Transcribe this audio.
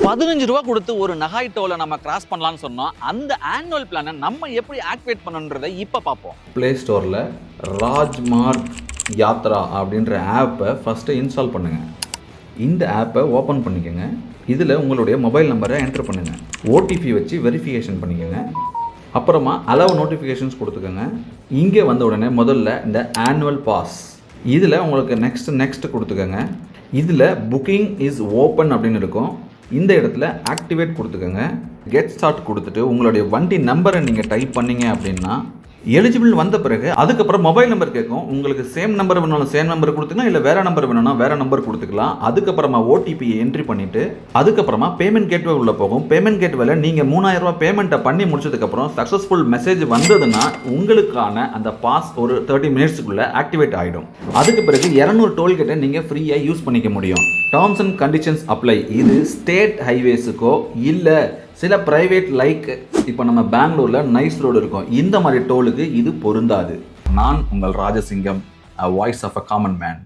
ரூபா கொடுத்து ஒரு நகாய் டோலை நம்ம கிராஸ் பண்ணலாம்னு சொன்னோம். அந்த ஆனுவல் பிளானை நம்ம எப்படி ஆக்டிவேட் பண்ணணுன்றதை இப்போ பார்ப்போம். ப்ளே ஸ்டோரில் ராஜ்மார்க் யாத்ரா அப்படின்ற ஆப்பை ஃபஸ்ட்டு இன்ஸ்டால் பண்ணுங்கள். இந்த ஆப்பை ஓப்பன் பண்ணிக்கோங்க. இதில் உங்களுடைய மொபைல் நம்பரை என்ட்ரு பண்ணுங்கள். ஓடிபி வச்சு வெரிஃபிகேஷன் பண்ணிக்கோங்க. அப்புறமா அலவ் நோட்டிஃபிகேஷன்ஸ் கொடுத்துக்கோங்க. இங்கே வந்த உடனே முதல்ல இந்த ஆனுவல் பாஸ் இதில் உங்களுக்கு நெக்ஸ்ட் கொடுத்துக்கோங்க. இதில் புக்கிங் இஸ் ஓப்பன் அப்படின்னு இருக்கும். இந்த இடத்துல ஆக்டிவேட் கொடுத்துக்கோங்க. கெட் ஸ்டார்ட் கொடுத்துட்டு உங்களுடைய வண்டி நம்பரை நீங்கள் டைப் பண்ணீங்க அப்படின்னா எலிஜிபிள் வந்த பிறகு அதுக்கப்புறம் மொபைல் நம்பர் கேட்கும். உங்களுக்கு சேம் நம்பர் வேணாலும் சேம் நம்பர் கொடுத்துக்கலாம், இல்லை வேறு நம்பர் வேணும்னா வேறு நம்பர் கொடுத்துக்கலாம். அதுக்கப்புறமா ஓடிபியை என்ட்ரி பண்ணிவிட்டு அதுக்கப்புறமா பேமெண்ட் கேட்வே உள்ளே போகும். பேமெண்ட் கேட்வேல நீங்கள் 3000 ரூபா பேமெண்ட்டை பண்ணி முடிச்சதுக்கப்புறம் சக்ஸஸ்ஃபுல் மெசேஜ் வந்ததுன்னா உங்களுக்கான அந்த பாஸ் ஒரு 30 மினிட்ஸுக்குள்ளே ஆக்டிவேட் ஆகிடும். அதுக்கு பிறகு 200 டோல்கேட்டை நீங்கள் ஃப்ரீயாக யூஸ் பண்ணிக்க முடியும். Terms and conditions apply. இது ஸ்டேட் ஹைவேஸுக்கோ இல்லை சில பிரைவேட் லைக் இப்போ நம்ம பெங்களூரில் நைஸ் ரோடு இருக்கும், இந்த மாதிரி டோலுக்கு இது பொருந்தாது. நான் உங்கள் Rajasingham, a voice of a common man.